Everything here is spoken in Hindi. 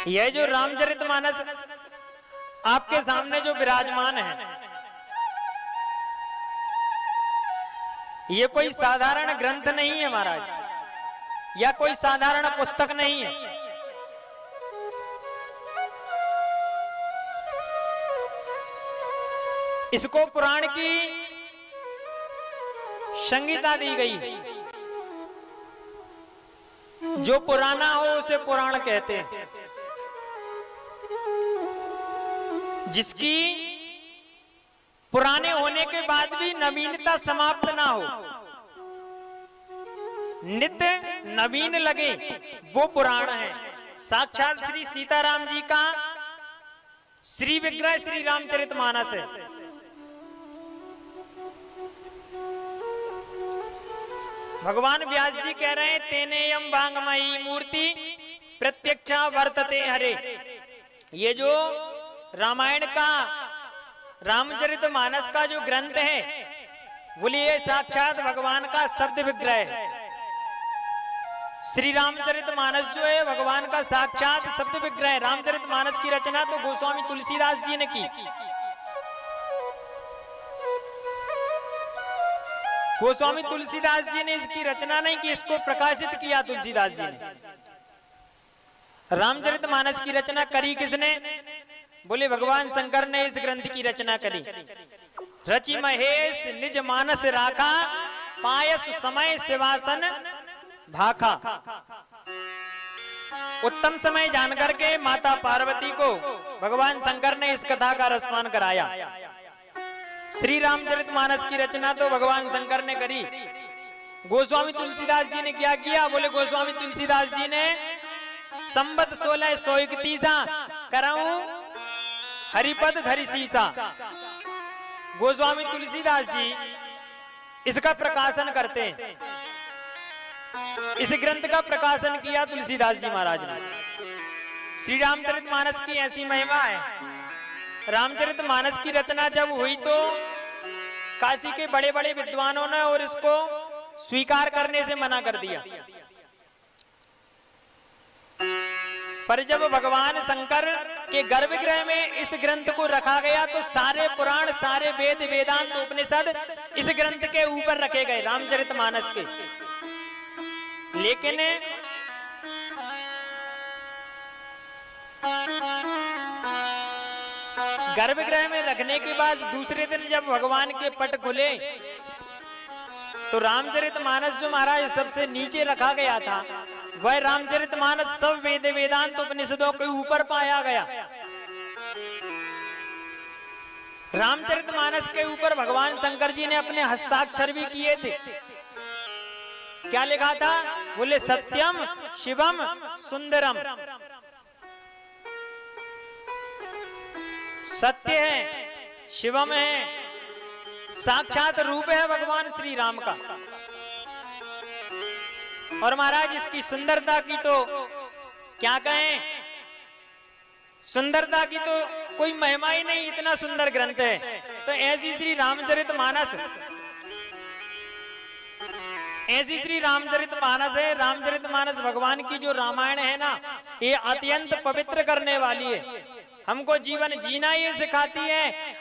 यह जो रामचरितमानस आपके सामने जो विराजमान है, ये कोई साधारण ग्रंथ नहीं है महाराज, या कोई साधारण पुस्तक नहीं है। इसको पुराण की संहिता दी गई। जो पुराना हो उसे पुराण कहते हैं। जिसकी पुराने होने के बाद भी नवीनता समाप्त ना हो, नित्य नवीन लगे, वो पुराण है। साक्षात श्री सीताराम जी का श्री विग्रह श्री रामचरितमानस है। भगवान व्यास जी कह रहे हैं, तेनेयम वांगमयी मूर्ति प्रत्यक्षा वर्तते हरे। ये जो रामायण का रामचरितमानस का जो ग्रंथ है, बोलिए साक्षात भगवान का शब्द विग्रह है। श्री रामचरितमानस जो है भगवान का साक्षात शब्द विग्रह है। रामचरितमानस की रचना तो गोस्वामी तुलसीदास जी ने की। गोस्वामी तुलसीदास जी ने इसकी रचना नहीं की, इसको प्रकाशित किया तुलसीदास जी ने। रामचरितमानस की रचना करी किसने? बोले भगवान शंकर ने इस ग्रंथ की रचना करी। रचि महेश निज मानस राखा, पायस समय शिवासन भाखा। उत्तम समय जानकर के माता पार्वती को भगवान शंकर ने इस कथा का रसपान कराया। श्री रामचरितमानस की रचना तो भगवान शंकर ने करी। गोस्वामी तुलसीदास जी ने क्या किया? बोले गोस्वामी तुलसीदास जी ने संवत 1631 कराऊं हरिपद धरि सीसा। गोस्वामी तुलसीदास जी इसका प्रकाशन करते हैं। इस ग्रंथ का प्रकाशन किया तुलसीदास जी महाराज ने। श्री रामचरितमानस की ऐसी महिमा है। रामचरितमानस की रचना जब हुई तो काशी के बड़े बड़े विद्वानों ने और इसको स्वीकार करने से मना कर दिया। पर जब भगवान शंकर के गर्भगृह में इस ग्रंथ को रखा गया तो सारे पुराण, सारे वेद, वेदांत, उपनिषद इस ग्रंथ के ऊपर रखे गए, रामचरितमानस के। लेकिन गर्भगृह में रखने के बाद दूसरे दिन जब भगवान के पट खुले तो रामचरितमानस जो महाराज सबसे नीचे रखा गया था, वह रामचरितमानस सब वेद, वेदांत, उपनिषदों के ऊपर पाया गया। रामचरितमानस के ऊपर भगवान शंकर जी ने अपने हस्ताक्षर भी किए थे। क्या लिखा था? बोले सत्यम शिवम सुंदरम। सत्य है, शिवम है, साक्षात रूप है भगवान श्री राम का। और महाराज इसकी सुंदरता की तो क्या कहें, सुंदरता की तो कोई महिमा ही नहीं, इतना सुंदर ग्रंथ है। तो ऐसी श्री रामचरितमानस, ऐसी श्री रामचरितमानस है। रामचरितमानस भगवान की जो रामायण है ना, ये अत्यंत पवित्र करने वाली है। हमको जीवन जीना ये सिखाती है।